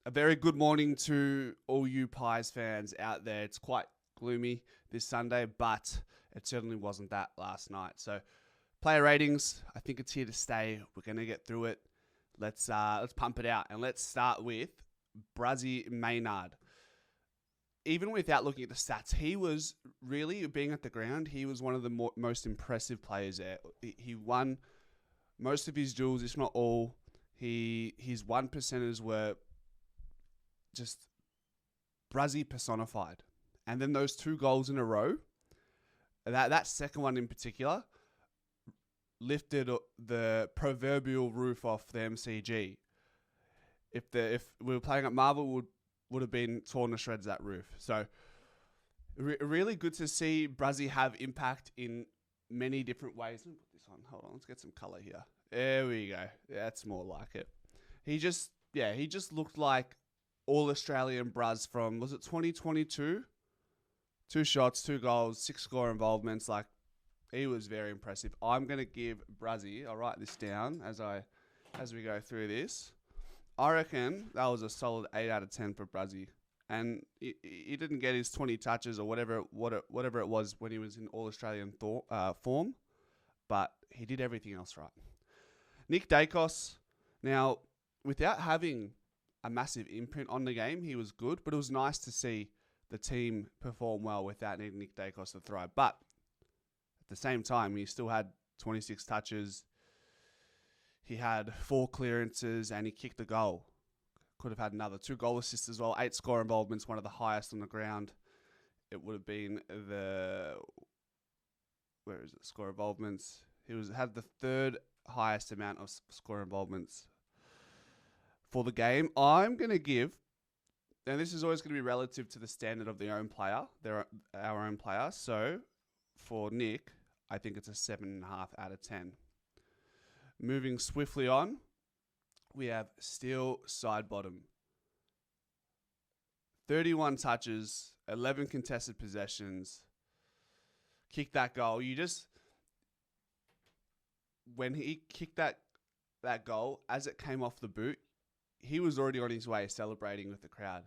A very good morning to all you Pies fans out there. It's quite gloomy this Sunday, but it certainly wasn't that last night. So, player ratings, I think it's here to stay. We're going to get through it. Let's pump it out, and let's start with Brayden Maynard. Even without looking at the stats, he was really, being at the ground, he was one of the most impressive players there. He won most of his duels, if not all. His 1%ers were just Brazzy personified. And then those 2 goals in a row, that second one in particular, lifted the proverbial roof off the MCG. If we were playing at Marvel, would have been torn to shreds, that roof. So really good to see Brazzy have impact in many different ways. Let me put this on. Hold on, let's get some colour here. There we go. That's more like it. He just looked like all Australian Braz from, was it 2022? 2 shots, 2 goals, 6 score involvements. Like, he was very impressive. I'm going to give Brazzy, I'll write this down as we go through this. I reckon that was a solid 8 out of 10 for Brazzy. And he didn't get his 20 touches or whatever it was when he was in All-Australian form, but he did everything else right. Nick Daicos, now, without having a massive imprint on the game, he was good, but it was nice to see the team perform well without needing Nick Daicos to thrive. But at the same time, he still had 26 touches. He had 4 clearances and he kicked a goal. Could have had another 2 goal assists as well. 8 score involvements, one of the highest on the ground. It would have been score involvements. He had the 3rd highest amount of score involvements for the game. I'm going to give, and this is always going to be relative to the standard of our own player. So for Nick, I think it's a 7.5 out of 10. Moving swiftly on, we have Steele Sidebottom. 31 touches, 11 contested possessions, kicked that goal. When he kicked that goal, as it came off the boot, he was already on his way celebrating with the crowd.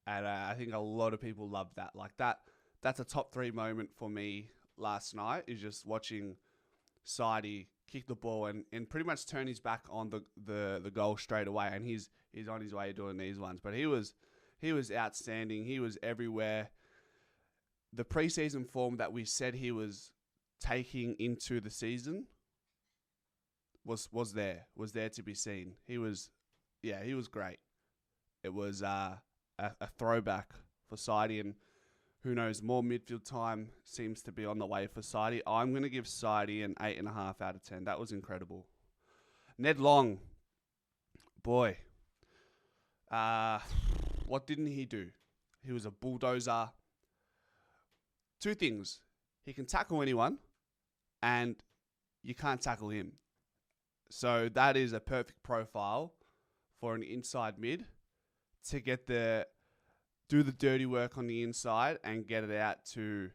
And I think a lot of people loved that. Like that's a top 3 moment for me last night, is just watching Sidey kick the ball and pretty much turn his back on the goal straight away. And he's on his way doing these ones. But he was outstanding. He was everywhere. The preseason form that we said he was taking into the season was there to be seen. He was great. It was a throwback for Sidey, and who knows, more midfield time seems to be on the way for Sidey. I'm going to give Sidey an 8.5 out of 10. That was incredible. Ned Long, boy, what didn't he do? He was a bulldozer. 2 things. He can tackle anyone, and you can't tackle him. So that is a perfect profile for an inside mid to do the dirty work on the inside and get it out to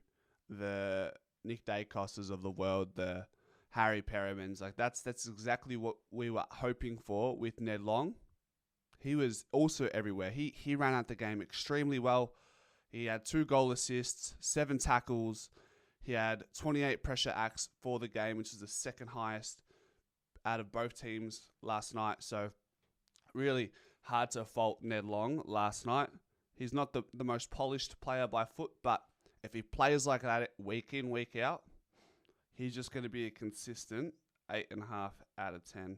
the Nick Daicoses of the world, the Harry Perrimans. Like that's exactly what we were hoping for with Ned Long. He was also everywhere. He ran out the game extremely well. He had 2 goal assists, 7 tackles. He had 28 pressure acts for the game, which is the 2nd highest out of both teams last night. So really hard to fault Ned Long last night. He's not the most polished player by foot, but if he plays like that week in, week out, he's just going to be a consistent 8.5 out of 10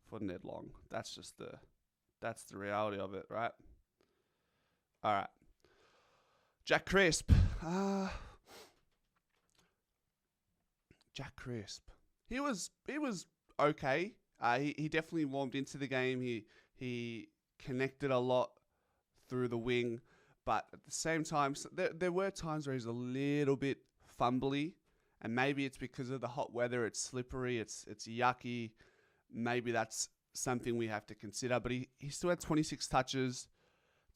for Ned Long. That's the reality of it, right? All right. Jack Crisp. Jack Crisp. He was okay. He definitely warmed into the game. He connected a lot through the wing, but at the same time, there were times where he's a little bit fumbly, and maybe it's because of the hot weather. It's slippery. It's yucky. Maybe that's something we have to consider. But he still had 26 touches,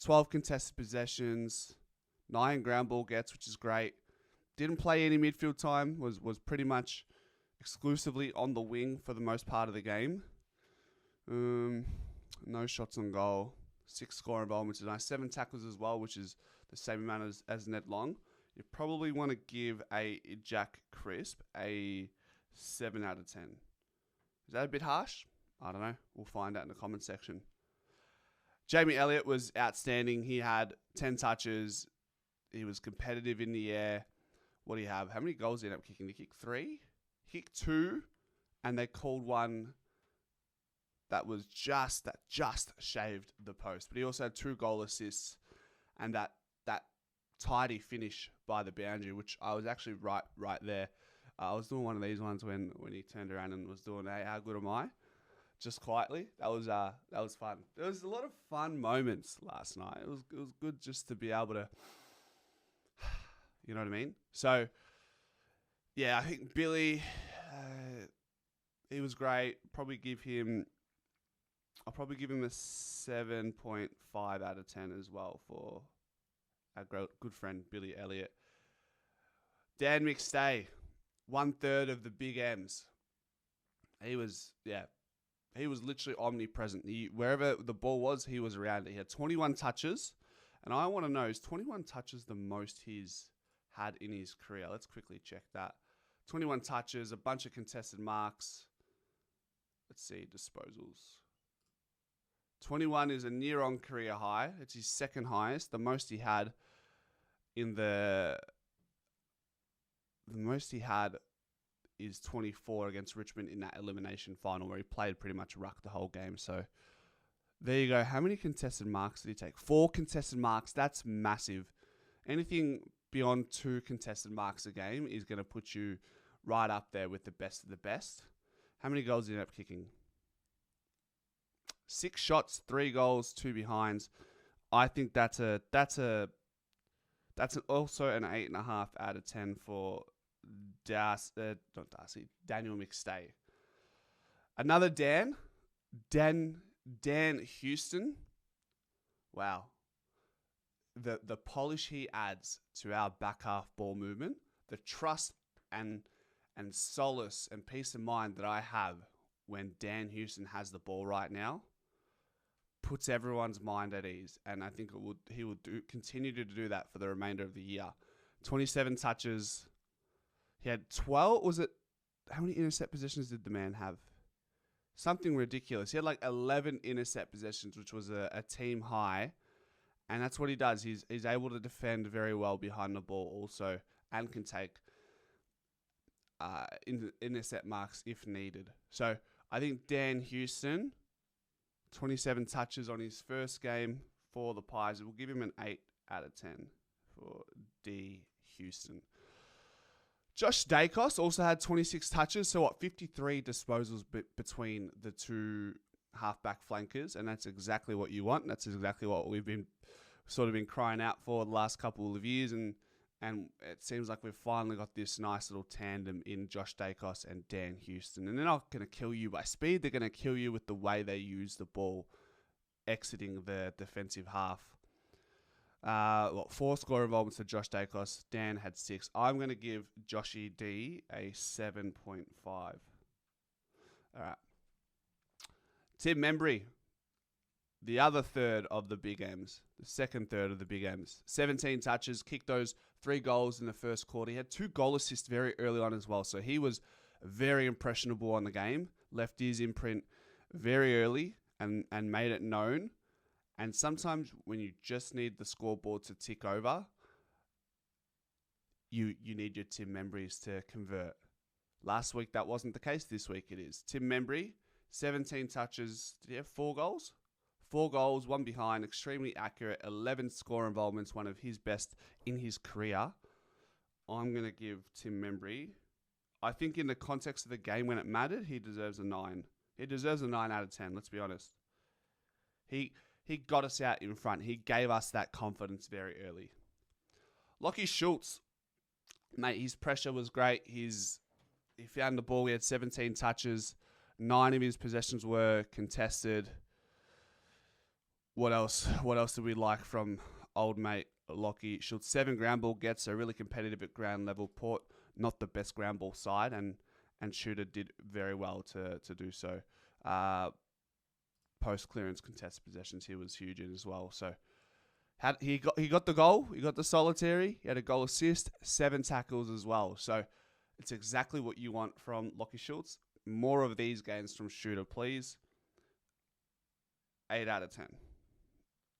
12 contested possessions, 9 ground ball gets, which is great. Didn't play any midfield time. Was pretty much exclusively on the wing for the most part of the game. No shots on goal. 6 score involvements is nice. 7 tackles as well, which is the same amount as Ned Long. You probably want to give a Jack Crisp a 7 out of 10. Is that a bit harsh? I don't know. We'll find out in the comment section. Jamie Elliott was outstanding. He had 10 touches. He was competitive in the air. What do you have? How many goals did he end up kicking? Did he kick 3? He kicked 2, and they called one that was just shaved the post. But he also had 2 goal assists and that tidy finish by the boundary, which I was actually right there. I was doing one of these ones when he turned around and was doing, hey, how good am I? Just quietly. That was fun. There was a lot of fun moments last night. It was good just to be able to, you know what I mean? So, yeah, I think Billy, he was great. I'll probably give him a 7.5 out of 10 as well for our good friend Billy Elliott. Dan McStay, 1/3 of the big M's. He was literally omnipresent. Wherever the ball was, he was around it. He had 21 touches, and I want to know, is 21 touches the most he's had in his career? Let's quickly check that. 21 touches, a bunch of contested marks. Let's see, disposals. 21 is a near-on career high. It's his second highest. The most he had is 24 against Richmond in that elimination final where he played pretty much ruck the whole game. So there you go. How many contested marks did he take? 4 contested marks. That's massive. Anything beyond 2 contested marks a game is going to put you right up there with the best of the best. How many goals did he end up kicking? 6 shots, 3 goals, 2 behinds. I think that's also an 8.5 out of 10 for Daniel McStay. Another Dan Houston. Wow. The polish he adds to our back half ball movement, the trust and solace and peace of mind that I have when Dan Houston has the ball right now puts everyone's mind at ease, and I think he will continue to do that for the remainder of the year. 27 touches. He had 12. How many intercept possessions did the man have? Something ridiculous. He had like 11 intercept possessions, which was a team high, and that's what he does. He's able to defend very well behind the ball also, and can take intercept marks if needed. So I think Dan Houston, 27 touches on his first game for the Pies. We'll give him an 8 out of 10 for D. Houston. Josh Daicos also had 26 touches. So 53 disposals between the 2 halfback flankers. And that's exactly what you want. That's exactly what we've been crying out for the last couple of years. And it seems like we've finally got this nice little tandem in Josh Daicos and Dan Houston. And they're not going to kill you by speed. They're going to kill you with the way they use the ball exiting the defensive half. 4 score involvements for Josh Daicos. Dan had 6. I'm going to give Joshy D a 7.5. All right. Tim Membrey, the other third of the big M's, the second third of the big M's. 17 touches, kicked those 3 goals in the first quarter. He had 2 goal assists very early on as well. So he was very impressionable on the game. Left his imprint very early and made it known. And sometimes when you just need the scoreboard to tick over, you need your Tim Membreys to convert. Last week that wasn't the case. This week it is. Tim Membrey, 17 touches. Did he have 4 goals? 4 goals, 1 behind, extremely accurate, 11 score involvements, one of his best in his career. I'm going to give Tim Membrey, I think in the context of the game when it mattered, he deserves a 9. He deserves a 9 out of 10, let's be honest. He got us out in front. He gave us that confidence very early. Lachie Schultz, mate, his pressure was great. He found the ball. He had 17 touches. 9 of his possessions were contested. What else did we like from old mate Lachie Schultz? 7 ground ball gets, so really competitive at ground level. Port, not the best ground ball side, and Shooter did very well to do so. post clearance contested possessions he was huge in as well. So he got the goal, he got the solitary, he had a goal assist, 7 tackles as well. So it's exactly what you want from Lachie Schultz. More of these games from Shooter, please. 8 out of 10.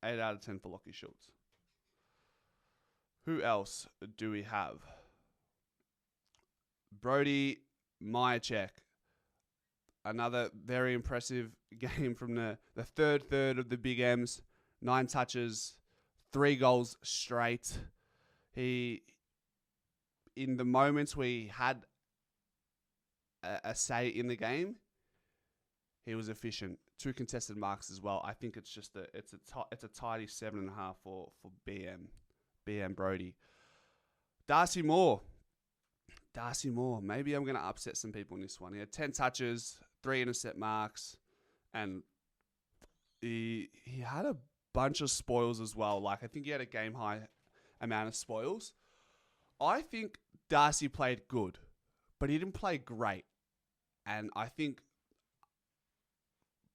8 out of 10 for Lachie Schultz. Who else do we have? Brayden Mihocek. Another very impressive game from the third of the Big M's. 9 touches, 3 goals straight. In the moments where he had a say in the game, he was efficient. 2 contested marks as well. I think it's just it's a tidy 7.5 for BM Brody. Darcy Moore. Maybe I'm going to upset some people in this one. He had 10 touches, 3 intercept marks, and he had a bunch of spoils as well. Like, I think he had a game high amount of spoils. I think Darcy played good, but he didn't play great. And I think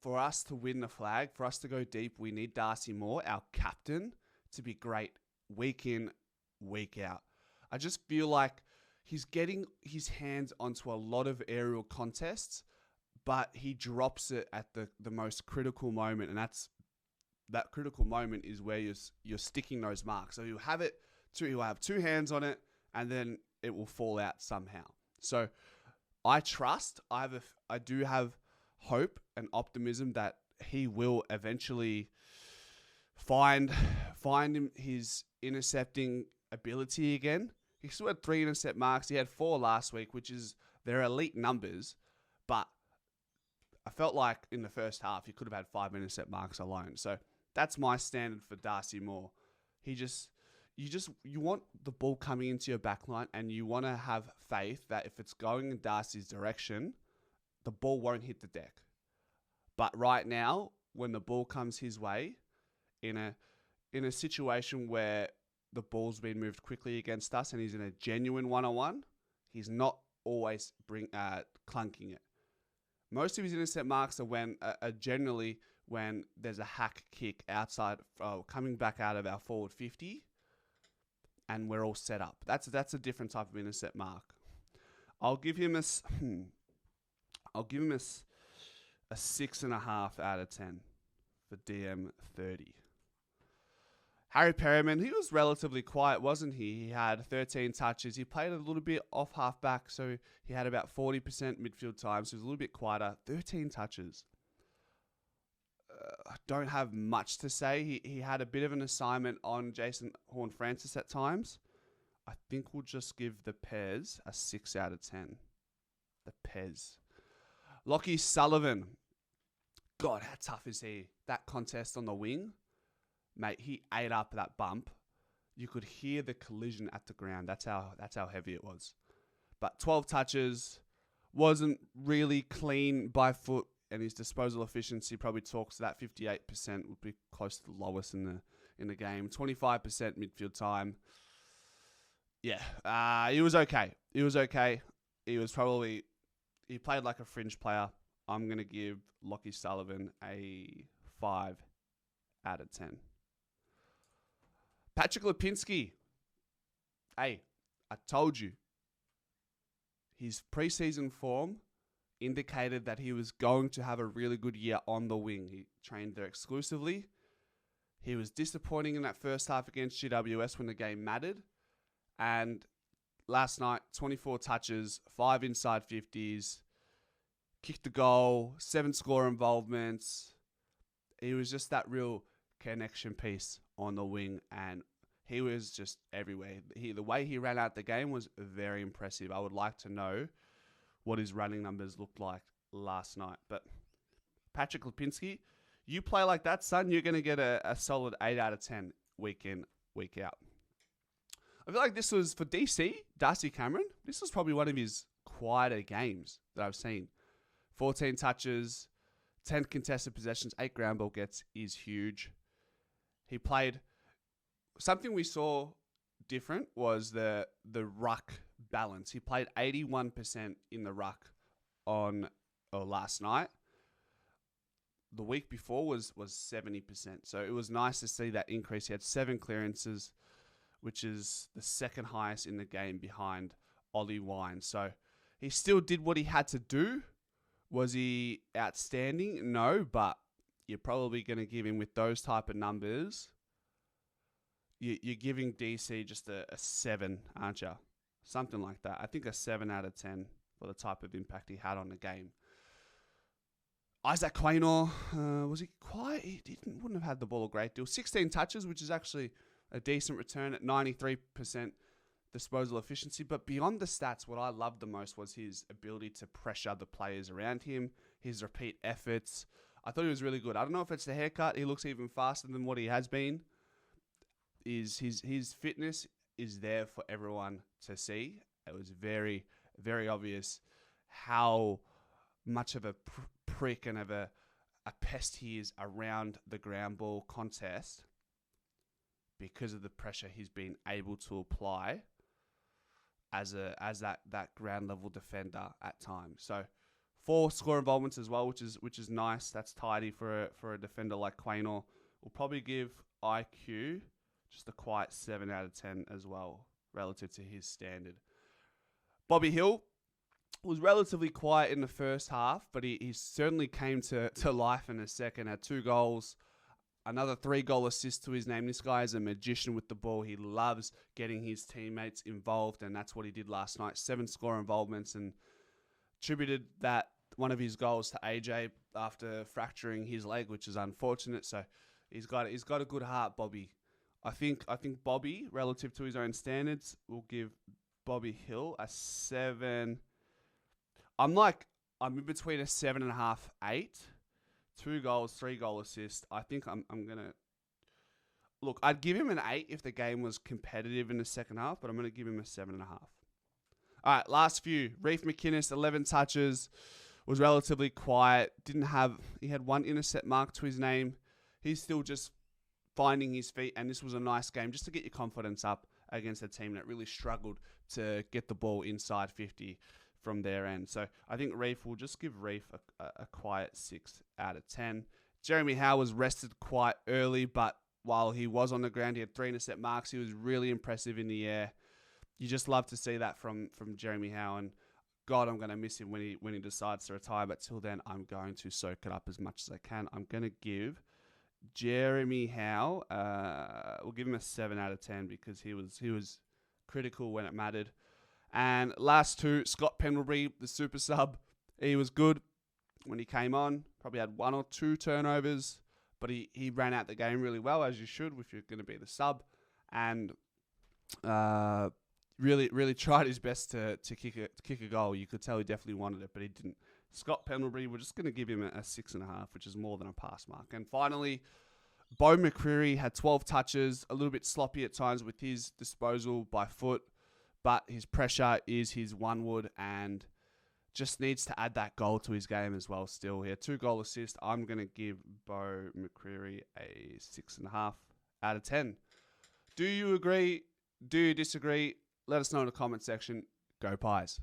for us to win the flag, for us to go deep, we need Darcy Moore, our captain, to be great week in, week out. I just feel like he's getting his hands onto a lot of aerial contests, but he drops it at the most critical moment, and that critical moment is where you're sticking those marks. So he'll have 2 hands on it, and then it will fall out somehow. So I do have hope and optimism that he will eventually find his intercepting ability again. He still had 3 intercept marks. He had 4 last week, which is their elite numbers. But I felt like in the first half, he could have had 5 intercept marks alone. So that's my standard for Darcy Moore. You want the ball coming into your back line, and you want to have faith that if it's going in Darcy's direction, the ball won't hit the deck. But right now, when the ball comes his way, in a situation where the ball's been moved quickly against us and he's in a genuine one-on-one, he's not always clunking it. Most of his intercept marks are generally when there's a hack kick outside, coming back out of our forward 50, and we're all set up. That's a different type of intercept mark. I'll give him a 6.5 out of 10 for DM 30. Harry Perryman, he was relatively quiet, wasn't he? He had 13 touches. He played a little bit off half-back, so he had about 40% midfield time, so he was a little bit quieter. 13 touches. I don't have much to say. He had a bit of an assignment on Jason Horne-Francis at times. I think we'll just give the Pez a 6 out of 10. The Pez. Lachie Sullivan. God, how tough is he? That contest on the wing. Mate, he ate up that bump. You could hear the collision at the ground. That's how heavy it was. But 12 touches, wasn't really clean by foot, and his disposal efficiency probably talks to that 58%, would be close to the lowest in the game. 25% midfield time. Yeah, he was okay. He played like a fringe player. I'm going to give Lachie Sullivan a 5 out of 10. Patrick Lipinski. Hey, I told you. His preseason form indicated that he was going to have a really good year on the wing. He trained there exclusively. He was disappointing in that first half against GWS when the game mattered. And last night, 24 touches, 5 inside 50s, kicked the goal, 7 score involvements. He was just that real connection piece on the wing, and he was just everywhere. The way he ran out the game was very impressive. I would like to know what his running numbers looked like last night. But Patrick Lipinski, you play like that, son, you're going to get a solid 8 out of 10 week in, week out. I feel like this was, for Darcy Cameron, this was probably one of his quieter games that I've seen. 14 touches, 10 contested possessions, 8 ground ball gets is huge. He played, something we saw different was the ruck balance. He played 81% in the ruck last night. the week before was 70%. So it was nice to see that increase. He had 7 clearances, which is the second highest in the game behind Ollie Wine. So he still did what he had to do. Was he outstanding? No, but you're probably going to give him, with those type of numbers, you're giving DC just a 7, aren't you? Something like that. I think a 7 out of 10 for the type of impact he had on the game. Isaac Quaynor, was he quiet? He wouldn't have had the ball a great deal. 16 touches, which is actually a decent return at 93% disposal efficiency. But beyond the stats, what I loved the most was his ability to pressure the players around him, his repeat efforts. I thought he was really good. I don't know if it's the haircut. He looks even faster than what he has been. His fitness is there for everyone to see. It was very, very obvious how much of a prick and of a pest he is around the ground ball contest because of the pressure he's been able to apply as that ground level defender at times. So 4 score involvements as well, which is nice. That's tidy for a defender like Quaynor. We'll probably give IQ just a quiet 7 out of 10 as well, relative to his standard. Bobby Hill was relatively quiet in the first half, but he certainly came to life in the second. Had 2 goals, another 3-goal assist to his name. This guy is a magician with the ball. He loves getting his teammates involved, and that's what he did last night. 7 score involvements, and attributed that one of his goals to AJ after fracturing his leg, which is unfortunate. So he's got a good heart, Bobby. I think Bobby, relative to his own standards, will give Bobby Hill a 7. I'm in between a 7.5, 8. 2 goals, 3-goal assist. I think I'm gonna look. I'd give him an 8 if the game was competitive in the second half, but I'm gonna give him a 7.5. All right, last few. Reef McInnes, 11 touches, was relatively quiet. He had 1 intercept mark to his name. He's still just finding his feet, and this was a nice game just to get your confidence up against a team that really struggled to get the ball inside 50 from their end. So I think Reef will just give Reef a quiet 6 out of 10. Jeremy Howe was rested quite early, but while he was on the ground, he had 3 intercept marks. He was really impressive in the air. You just love to see that from Jeremy Howe, and God, I'm going to miss him when he decides to retire. But till then, I'm going to soak it up as much as I can. I'm going to give Jeremy Howe, we'll give him a 7 out of 10 because he was critical when it mattered. And last 2, Scott Pendlebury, the super sub, he was good when he came on. Probably had 1 or 2 turnovers, but he ran out the game really well, as you should if you're going to be the sub, and really tried his best to kick a goal. You could tell he definitely wanted it, but he didn't. Scott Pendlebury, we're just going to give him a 6.5, which is more than a pass mark. And finally, Bo McCreary had 12 touches, a little bit sloppy at times with his disposal by foot, but his pressure is his one wood and just needs to add that goal to his game as well still. He had 2-goal assists. I'm going to give Bo McCreary a 6.5 out of 10. Do you agree? Do you disagree? Let us know in the comment section. Go Pies.